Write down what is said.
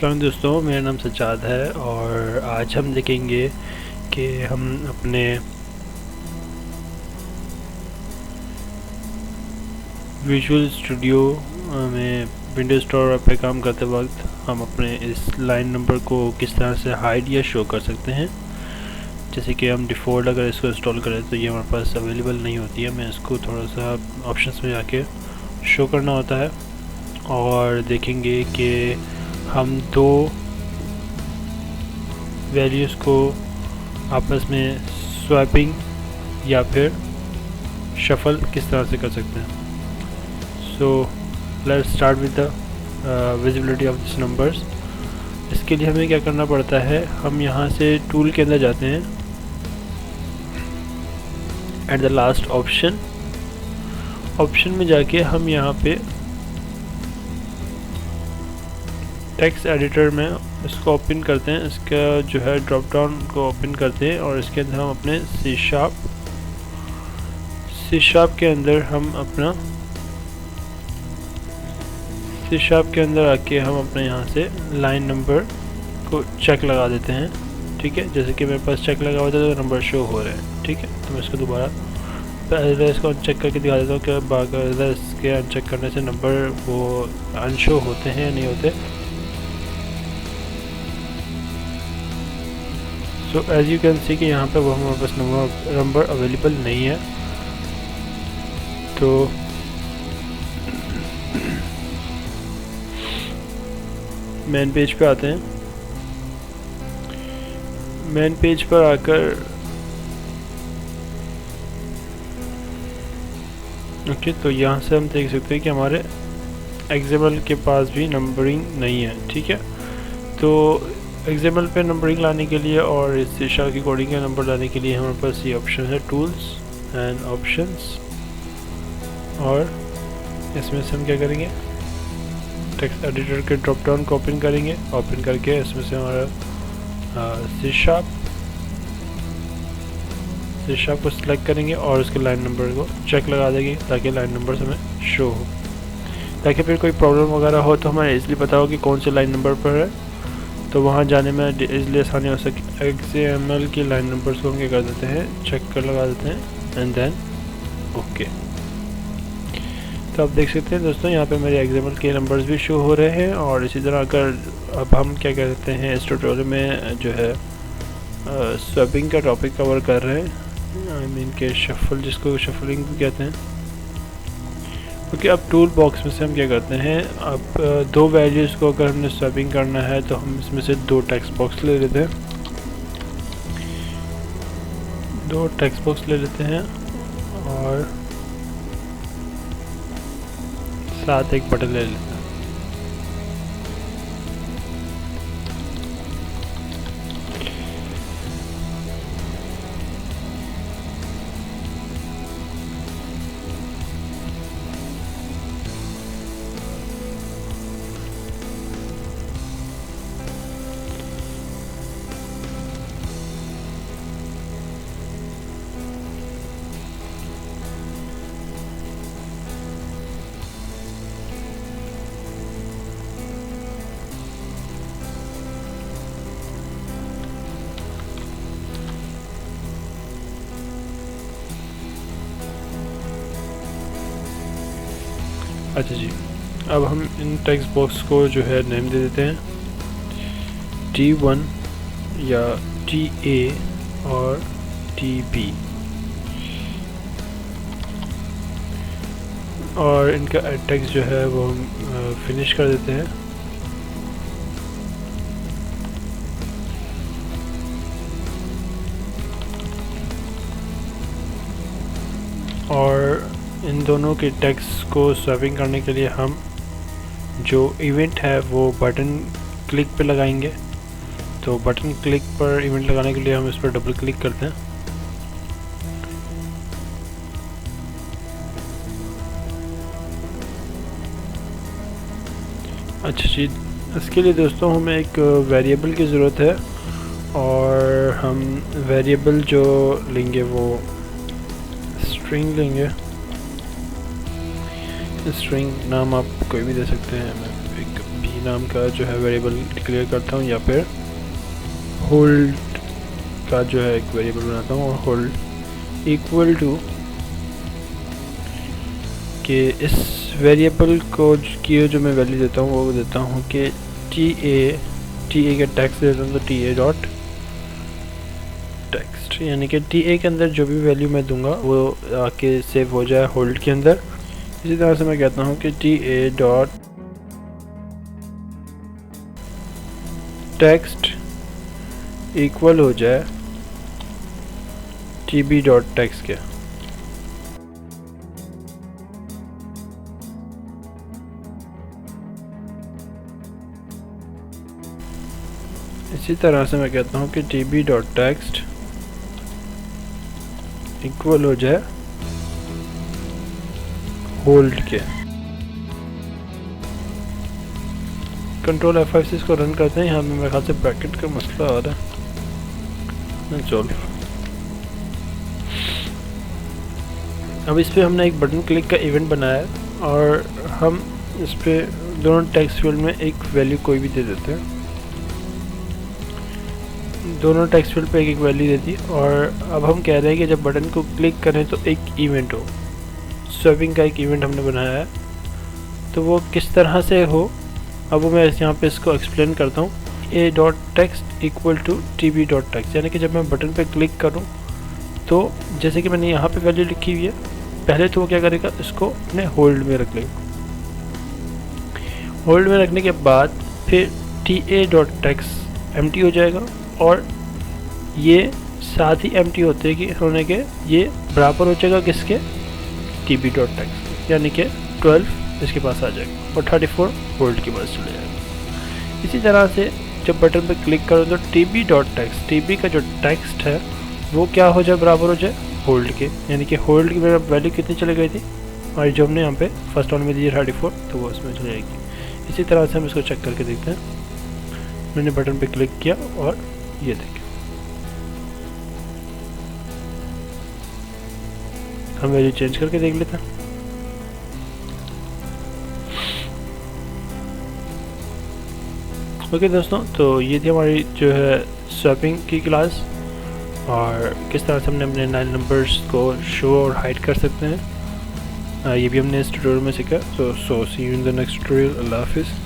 अस्सलाम दोस्तों, मेरा नाम सज्जाद है और आज हम देखेंगे कि हम अपने विजुअल स्टूडियो में विंडोज़ स्टोर पे काम करते वक्त हम अपने इस लाइन नंबर को किस तरह से हाइड या शो कर सकते हैं। जैसे कि हम डिफ़ॉल्ट अगर इसको इंस्टॉल करें तो ये हमारे पास अवेलेबल नहीं होती है। मैं इसको थोड़ा सा ऑप्शंस में जाके शो करना होता है और देखेंगे कि हम दो वैल्यूज़ को आपस में स्वैपिंग या फिर शफल किस तरह से कर सकते हैं। So let's start with the visibility of this numbers. इसके लिए हमें क्या करना पड़ता है, हम यहाँ से टूल के अंदर जाते हैं, एट द लास्ट ऑप्शन में जाके हम यहाँ पे टेक्स्ट एडिटर में इसको ओपन करते हैं। इसका जो है ड्रॉप डाउन को ओपन करते हैं और इसके अंदर हम अपने सी शार्प के अंदर हम अपना सी शार्प के अंदर आके हम अपने यहाँ से लाइन नंबर को चेक लगा देते हैं। ठीक है, जैसे कि मेरे पास चेक लगा हुआ था तो नंबर शो हो रहे हैं। ठीक है, तो मैं इसको दोबारा पहले इसको अनचेक करके दिखा देता हूँ कि बाकायदा इसके अनचेक करने से नंबर वो अनशो होते हैं या नहीं होते। So as you can see कि यहाँ पे वो हमारे पास नंबर अवेलेबल नहीं है। तो मेन पेज पे आते हैं। मेन पेज पर आकर ओके, तो यहाँ से हम देख सकते हैं कि हमारे एक्सएमएल के पास भी नंबरिंग नहीं है। ठीक है, तो एक्सएमएल पे नंबरिंग लाने के लिए और इस शीशा की कोडिंग का नंबर लाने के लिए हमारे पास ये ऑप्शन है, टूल्स एंड ऑप्शंस। और इसमें से हम क्या करेंगे, टेक्स्ट एडिटर के ड्रॉप डाउन को ओपन करेंगे। ओपन करके इसमें से हमारा सी शार्प को सिलेक्ट करेंगे और उसके लाइन नंबर को चेक लगा देंगे ताकि लाइन नंबर हमें शो हो, ताकि फिर कोई प्रॉब्लम वगैरह हो तो हमें इसलिए पता हो कि कौन से लाइन नंबर पर है, तो वहाँ जाने में इसलिए आसानी हो सके। एक्सएमएल की लाइन नंबर्स को हम क्या कर देते हैं, चेक कर लगा देते हैं एंड देन ओके। तो आप देख सकते हैं दोस्तों, यहाँ पे मेरे एक्सएमएल के नंबर्स भी शो हो रहे हैं। और इसी तरह अगर अब हम क्या कहते हैं, इस ट्यूटोरियल में जो है स्वैपिंग का टॉपिक कवर कर रहे हैं, आई मीन के शफल, जिसको शफलिंग भी कहते हैं। क्योंकि अब टूल बॉक्स में से हम क्या करते हैं, अब दो वैल्यूज़ को अगर हमने स्वैपिंग करना है तो हम इसमें से दो टेक्स्ट बॉक्स ले लेते हैं, और साथ एक बटन ले लेते हैं। अच्छा जी, अब हम इन टेक्स्ट बॉक्स को जो है नेम दे देते हैं, T1 या TA और TB, और इनका टेक्स्ट जो है वो हम फिनिश कर देते हैं। और इन दोनों के टेक्स्ट को स्वैपिंग करने के लिए हम जो इवेंट है वो बटन क्लिक पे लगाएंगे। तो बटन क्लिक पर इवेंट लगाने के लिए हम इस पर डबल क्लिक करते हैं। अच्छा जी, इसके लिए दोस्तों हमें एक वेरिएबल की ज़रूरत है, और हम वेरिएबल जो लेंगे वो स्ट्रिंग लेंगे। स्ट्रिंग नाम आप कोई भी दे सकते हैं, मैं एक B नाम का जो है वेरिएबल डिक्लेयर करता हूँ, या फिर होल्ड का जो है एक वेरिएबल बनाता हूँ, और होल्ड इक्वल टू कि इस वेरिएबल को की जो मैं वैल्यू देता हूँ वो देता हूँ कि टी ए का टेक्स्ट देता हूँ, तो टी ए डॉट टेक्स्ट, यानी कि टी ए के अंदर जो भी वैल्यू मैं दूंगा वो आके सेव हो जाए होल्ड के अंदर। इसी तरह से मैं कहता हूँ कि T A dot text equal हो जाए टी बी डॉट टेक्स्ट के। इसी तरह से मैं कहता हूँ कि T B dot text equal हो जाए होल्ड के। कंट्रोल F5 से इसको रन करते हैं। यहाँ पे मेरे ख्याल से ब्रैकेट का मसला आ रहा है। चलो, अब इस पे हमने एक बटन क्लिक का इवेंट बनाया है और हम इस पे दोनों टेक्स्ट फील्ड में एक वैल्यू कोई भी दे देते हैं। दोनों टेक्स्ट फील्ड पे एक एक वैल्यू दे दी, और अब हम कह रहे हैं कि जब बटन को क्लिक करें तो एक इवेंट हो। स्वैपिंग का एक इवेंट हमने बनाया है, तो वो किस तरह से हो अब वो मैं यहाँ पे इसको एक्सप्लेन करता हूँ। A dot text equal to T B dot text, यानी कि जब मैं बटन पे क्लिक करूँ तो जैसे कि मैंने यहाँ पे वैल्यू लिखी हुई है, पहले तो वो क्या करेगा, इसको अपने होल्ड में रख लेगा। होल्ड में रखने के बाद फिर T A dot text empty हो जाएगा, और ये साथ ही एम्प्टी होते होने के ये बराबर हो जाएगा किसके, टी बी डॉट टेक्स्ट, यानी कि 12 इसके पास आ जाएगा और 34 होल्ड के पास चले जाएगा। इसी तरह से जब बटन पर क्लिक करो तो T B dot text, T B का जो टेक्स्ट है वो क्या हो जाए, बराबर हो जाए होल्ड के, यानी कि होल्ड की मेरा वैल्यू कितनी चली गई थी, और जो हमने यहाँ पे फर्स्ट वन में दी 34, तो वो इसमें चली जाएगी। इसी तरह से हम इसको चेक करके देखते हैं। मैंने बटन पे क्लिक किया और ये देखिए हम वैल्यू चेंज करके देख लेते हैं। ओके दोस्तों, तो ये थी हमारी जो है स्वैपिंग की क्लास, और किस तरह से हमने अपने 9 नंबर्स को शो और हाइड कर सकते हैं, ये भी हमने इस ट्यूटोरियल में सीखा। So see you in the next tutorial. Allah हाफिज़।